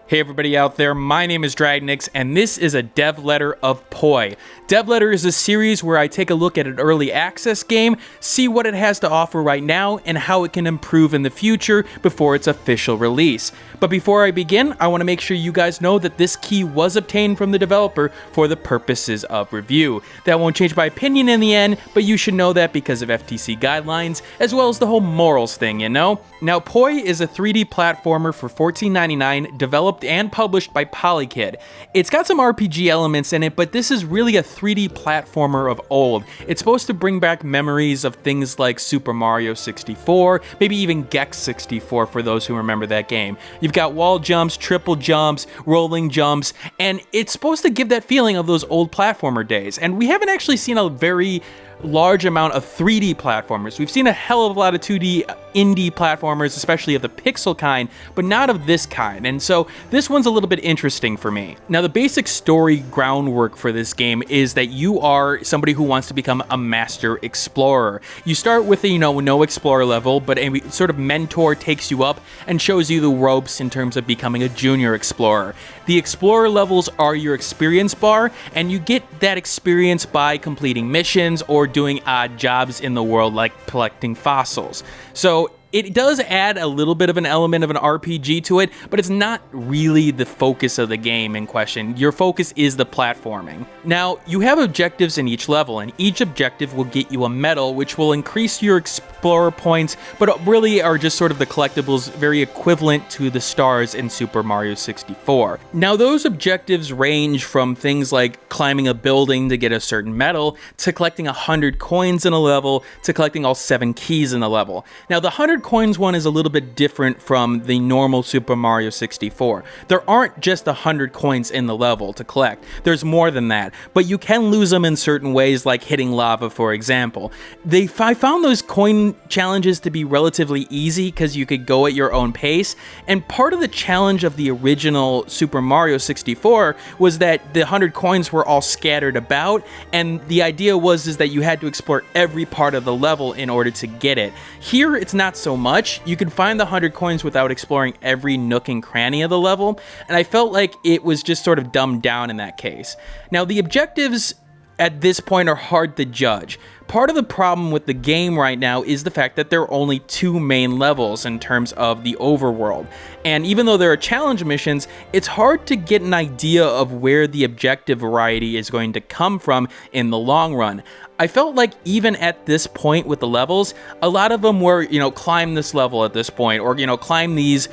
Hey everybody out there, my name is Dragnix, and this is a dev letter of Poi. Dev Letter is a series where I take a look at an early access game, see what it has to offer right now, and how it can improve in the future before its official release. But before I begin, I want to make sure you guys know that this key was obtained from the developer for the purposes of review. That won't change my opinion in the end, but you should know that because of FTC guidelines, as well as the whole morals thing, you know? Now, Poi is a 3D platformer for $14.99, developed and published by Polykid. It's got some RPG elements in it, but this is really a 3D platformer of old. It's supposed to bring back memories of things like Super Mario 64, maybe even Gex 64 for those who remember that game. You've got wall jumps, triple jumps, rolling jumps, and it's supposed to give that feeling of those old platformer days. And we haven't actually seen a very large amount of 3D platformers. We've seen a hell of a lot of 2D indie platformers, especially of the pixel kind, but not of this kind, and so this one's a little bit interesting for me. Now, the basic story groundwork for this game is that you are somebody who wants to become a master explorer. You start with a, no explorer level, but a sort of mentor takes you up and shows you the ropes in terms of becoming a junior explorer. The explorer levels are your experience bar, and you get that experience by completing missions or doing odd jobs in the world like collecting fossils. So it does add a little bit of an element of an RPG to it, but it's not really the focus of the game in question. Your focus is the platforming. Now, you have objectives in each level, and each objective will get you a medal, which will increase your explorer points, but really are just sort of the collectibles very equivalent to the stars in Super Mario 64. Now, those objectives range from things like climbing a building to get a certain medal, to collecting 100 coins in a level, to collecting all 7 keys in a level. Now, the 100 coins one is a little bit different from the normal Super Mario 64. There aren't just 100 coins in the level to collect. There's more than that, but you can lose them in certain ways, like hitting lava, for example. I found those coin challenges to be relatively easy because you could go at your own pace, and part of the challenge of the original Super Mario 64 was that the 100 coins were all scattered about, and the idea was that you had to explore every part of the level in order to get it. Here, it's not so much. You can find the 100 coins without exploring every nook and cranny of the level, and I felt like it was just sort of dumbed down in that case. Now, the objectives at this point are hard to judge. Part of the problem with the game right now is the fact that there are only 2 main levels in terms of the overworld. And even though there are challenge missions, it's hard to get an idea of where the objective variety is going to come from in the long run. I felt like even at this point with the levels, a lot of them were, climb this level at this point, or, climb these,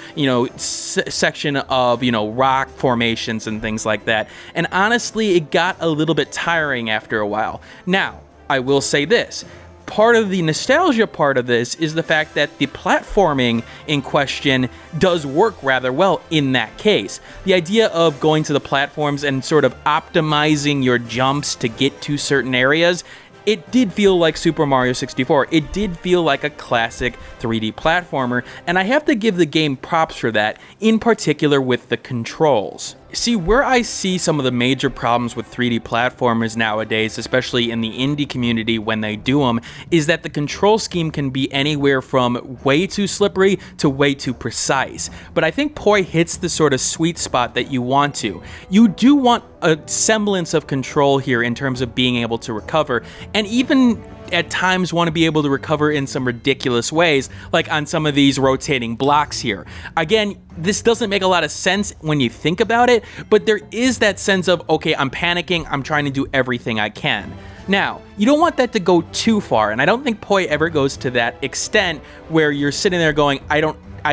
section of, rock formations and things like that. And honestly, it got a little bit tiring after a while. Now, I will say this. Part of the nostalgia part of this is the fact that the platforming in question does work rather well in that case. The idea of going to the platforms and sort of optimizing your jumps to get to certain areas, it did feel like Super Mario 64. It did feel like a classic 3D platformer, and I have to give the game props for that, in particular with the controls. See, where I see some of the major problems with 3D platformers nowadays, especially in the indie community when they do them, is that the control scheme can be anywhere from way too slippery to way too precise. But I think Poi hits the sort of sweet spot that you want to. You do want a semblance of control here in terms of being able to recover, and even at times want to be able to recover in some ridiculous ways, like on some of these rotating blocks here. Again, this doesn't make a lot of sense when you think about it, but there is that sense of, okay, I'm panicking, I'm trying to do everything I can. Now, you don't want that to go too far, and I don't think Poi ever goes to that extent where you're sitting there going, I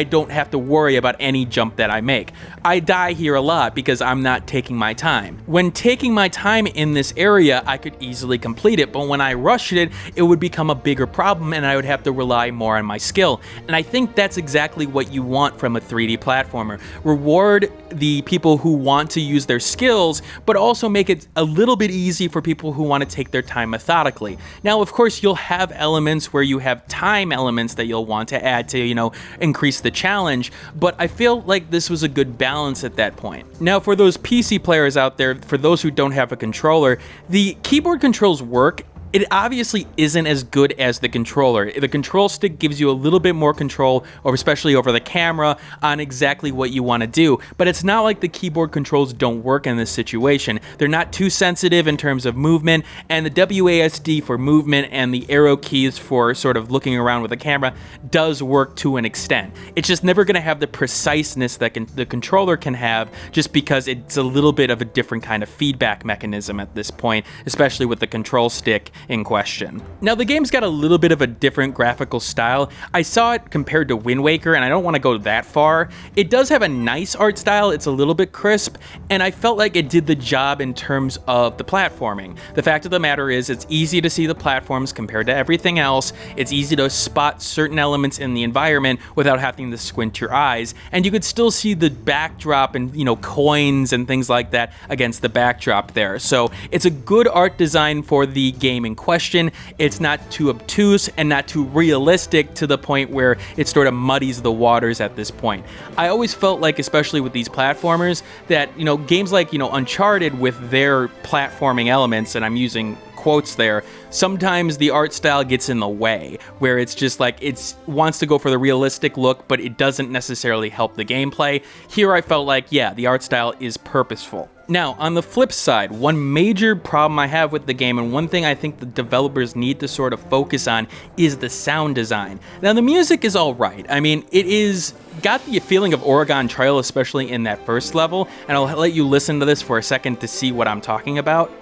don't have to worry about any jump that I make. I die here a lot because I'm not taking my time. When taking my time in this area, I could easily complete it, but when I rushed it, it would become a bigger problem and I would have to rely more on my skill. And I think that's exactly what you want from a 3D platformer. Reward the people who want to use their skills, but also make it a little bit easy for people who want to take their time methodically. Now, of course, you'll have elements where you have time elements that you'll want to add to, increase the challenge, but I feel like this was a good balance at that point. Now, for those PC players out there, for those who don't have a controller, the keyboard controls work It obviously isn't as good as the controller. The control stick gives you a little bit more control, or especially over the camera, on exactly what you want to do, but it's not like the keyboard controls don't work in this situation. They're not too sensitive in terms of movement, and the WASD for movement and the arrow keys for sort of looking around with the camera does work to an extent. It's just never going to have the preciseness that the controller can have, just because it's a little bit of a different kind of feedback mechanism at this point, especially with the control stick in question. Now, the game's got a little bit of a different graphical style. I saw it compared to Wind Waker, and I don't want to go that far. It does have a nice art style. It's a little bit crisp, and I felt like it did the job in terms of the platforming. The fact of the matter is, it's easy to see the platforms compared to everything else. It's easy to spot certain elements in the environment without having to squint your eyes, and you could still see the backdrop and, coins and things like that against the backdrop there. So it's a good art design for the game in question. It's not too obtuse and not too realistic to the point where it sort of muddies the waters at this point. I always felt like, especially with these platformers, that games like Uncharted with their platforming elements, and I'm using quotes there, sometimes the art style gets in the way, where it's just like it wants to go for the realistic look, but it doesn't necessarily help the gameplay. Here I felt like, yeah, the art style is purposeful. Now, on the flip side, one major problem I have with the game, and one thing I think the developers need to sort of focus on, is the sound design. Now, the music is all right. I mean, it is got the feeling of Oregon Trail, especially in that first level, and I'll let you listen to this for a second to see what I'm talking about.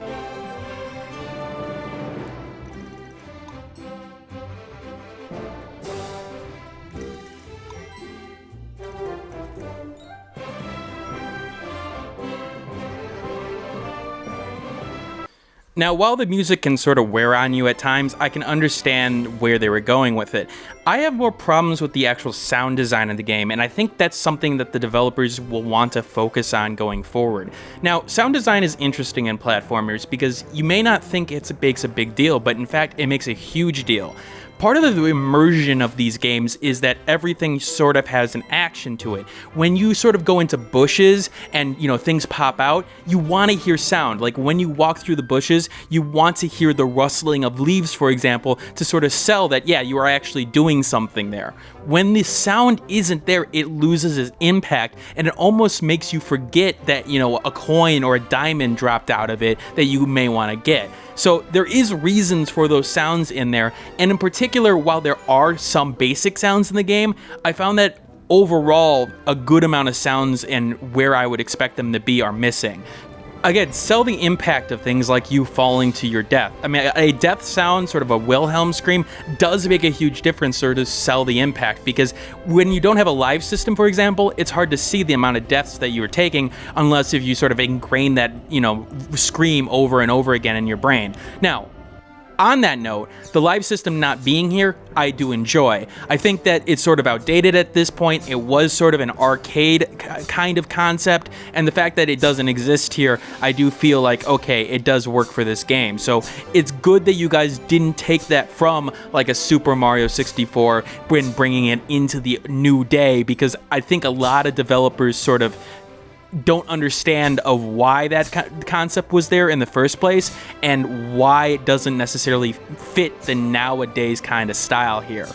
Now, while the music can sort of wear on you at times, I can understand where they were going with it. I have more problems with the actual sound design of the game, and I think that's something that the developers will want to focus on going forward. Now, sound design is interesting in platformers because you may not think it makes a big deal, but in fact, it makes a huge deal. Part of the immersion of these games is that everything sort of has an action to it. When you sort of go into bushes and, things pop out, you want to hear sound. Like when you walk through the bushes, you want to hear the rustling of leaves, for example, to sort of sell that, yeah, you are actually doing something there. When the sound isn't there, it loses its impact, and it almost makes you forget that, a coin or a diamond dropped out of it that you may want to get. So there is reasons for those sounds in there, and in particular, while there are some basic sounds in the game, I found that overall, a good amount of sounds and where I would expect them to be are missing. Again, sell the impact of things like you falling to your death. I mean, a death sound, sort of a Wilhelm scream, does make a huge difference sort of to sell the impact, because when you don't have a live system, for example, it's hard to see the amount of deaths that you are taking unless if you sort of ingrain that, scream over and over again in your brain. Now, on that note, the live system not being here, I do enjoy. I think that it's sort of outdated at this point. It was sort of an arcade kind of concept, and the fact that it doesn't exist here, I do feel like, okay, it does work for this game. So it's good that you guys didn't take that from like a Super Mario 64 when bringing it into the new day, because I think a lot of developers sort of don't understand of why that concept was there in the first place and why it doesn't necessarily fit the nowadays kind of style here.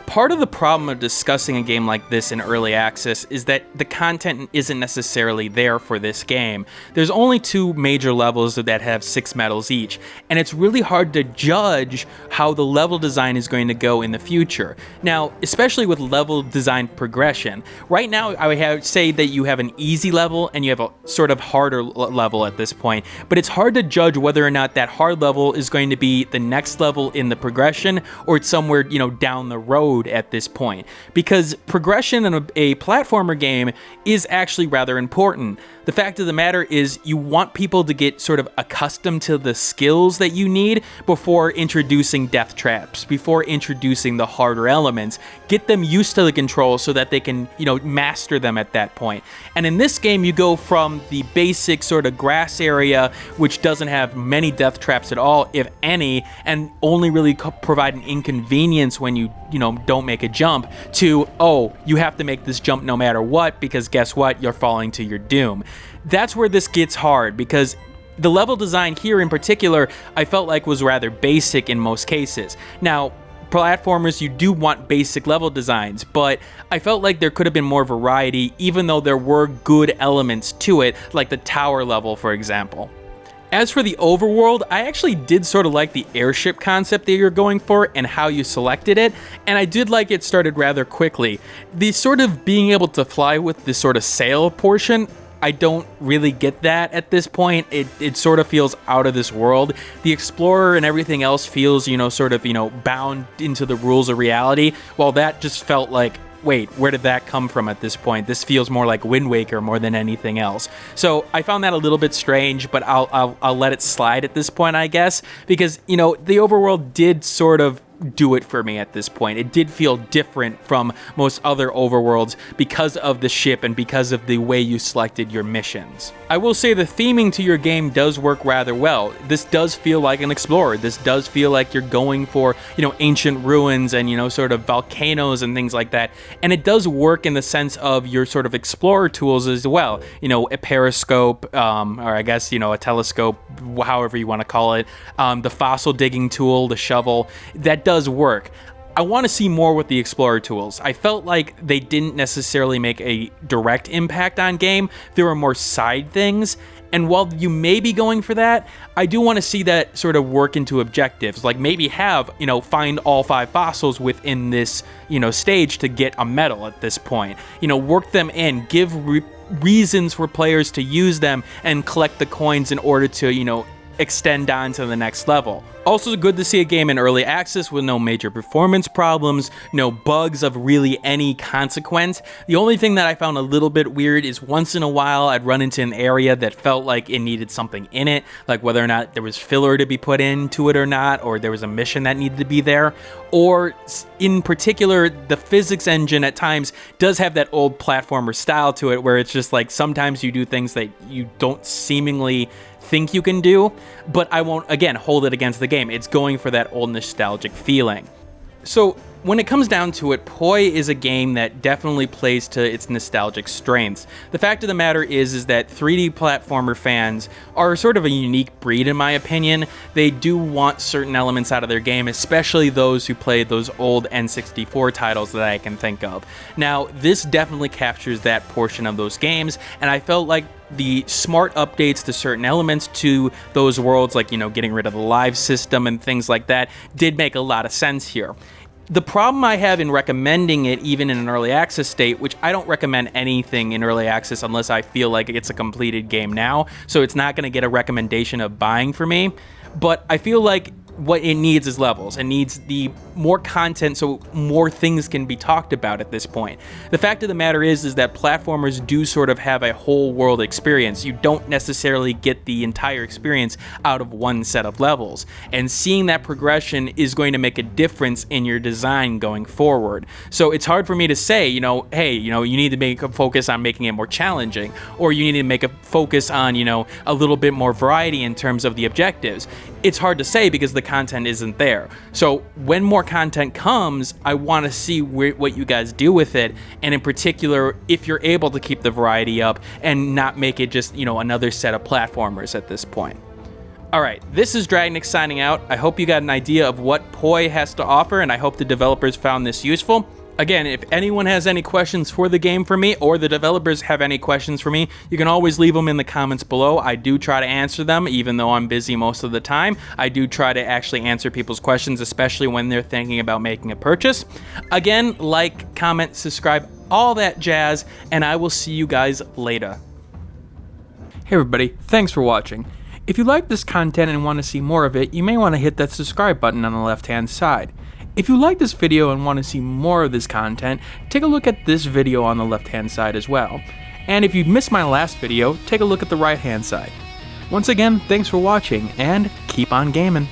Part of the problem of discussing a game like this in early access is that the content isn't necessarily there for this game. There's only 2 major levels that have 6 medals each, and it's really hard to judge how the level design is going to go in the future. Now, especially with level design progression, right now I would say that you have an easy level and you have a sort of harder level at this point, but it's hard to judge whether or not that hard level is going to be the next level in the progression or it's somewhere, down the road at this point, because progression in a platformer game is actually rather important. The fact of the matter is you want people to get sort of accustomed to the skills that you need before introducing death traps, before introducing the harder elements. Get them used to the controls so that they can, master them at that point. And in this game, you go from the basic sort of grass area, which doesn't have many death traps at all, if any, and only really provide an inconvenience when you don't make a jump, to, oh, you have to make this jump no matter what, because guess what? You're falling to your doom. That's where this gets hard, because The level design here in particular, I felt like was rather basic in most cases. Now, platformers, you do want basic level designs, but I felt like there could have been more variety, even though there were good elements to it, like the tower level, for example. As for the overworld, I actually did sort of like the airship concept that you're going for and how you selected it, and I did like it started rather quickly. The sort of being able to fly with this sort of sail portion, I don't really get that at this point. It sort of feels out of this world. The explorer and everything else feels, sort of, bound into the rules of reality, while that just felt like, wait, where did that come from at this point? This feels more like Wind Waker more than anything else. So I found that a little bit strange, but I'll let it slide at this point, I guess, because, the overworld did sort of do it for me at this point. It did feel different from most other overworlds because of the ship and because of the way you selected your missions. I will say the theming to your game does work rather well. This does feel like an explorer. This does feel like you're going for, ancient ruins and, sort of volcanoes and things like that. And it does work in the sense of your sort of explorer tools as well. A periscope, or I guess, a telescope, however you want to call it. The fossil digging tool, the shovel, that does work. I want to see more with the explorer tools. I felt like they didn't necessarily make a direct impact on game. There were more side things. And while you may be going for that, I do want to see that sort of work into objectives. Like maybe have, find all 5 fossils within this, stage to get a medal at this point. Work them in, give reasons for players to use them and collect the coins in order to, extend on to the next level. Also good to see a game in early access with no major performance problems, no bugs of really any consequence. The only thing that I found a little bit weird is once in a while I'd run into an area that felt like it needed something in it, like whether or not there was filler to be put into it or not, or there was a mission that needed to be there, or in particular, the physics engine at times does have that old platformer style to it where it's just like sometimes you do things that you don't seemingly think you can do, but I won't, again, hold it against the game. It's going for that old nostalgic feeling. So when it comes down to it, Poi is a game that definitely plays to its nostalgic strengths. The fact of the matter is that 3D platformer fans are sort of a unique breed in my opinion. They do want certain elements out of their game, especially those who played those old N64 titles that I can think of. Now, this definitely captures that portion of those games, and I felt like the smart updates to certain elements to those worlds, like, getting rid of the live system and things like that, did make a lot of sense here. The problem I have in recommending it even in an early access state, which I don't recommend anything in early access unless I feel like it's a completed game now, so it's not going to get a recommendation of buying for me, but I feel like what it needs is levels. It needs the more content so more things can be talked about at this point. The fact of the matter is that platformers do sort of have a whole world experience. You don't necessarily get the entire experience out of one set of levels. And seeing that progression is going to make a difference in your design going forward. So it's hard for me to say, hey, you need to make a focus on making it more challenging, or you need to make a focus on, a little bit more variety in terms of the objectives. It's hard to say because the content isn't there. So when more content comes, I want to see what you guys do with it, and in particular, if you're able to keep the variety up and not make it just, another set of platformers at this point. Alright, this is Dragnix signing out. I hope you got an idea of what Poi has to offer, and I hope the developers found this useful. Again, if anyone has any questions for the game for me, or the developers have any questions for me, you can always leave them in the comments below. I do try to answer them, even though I'm busy most of the time. I do try to actually answer people's questions, especially when they're thinking about making a purchase. Again, like, comment, subscribe, all that jazz, and I will see you guys later. Hey everybody, thanks for watching. If you like this content and want to see more of it, you may want to hit that subscribe button on the left-hand side. If you like this video and want to see more of this content, take a look at this video on the left-hand side as well. And if you missed my last video, take a look at the right-hand side. Once again, thanks for watching, and keep on gaming.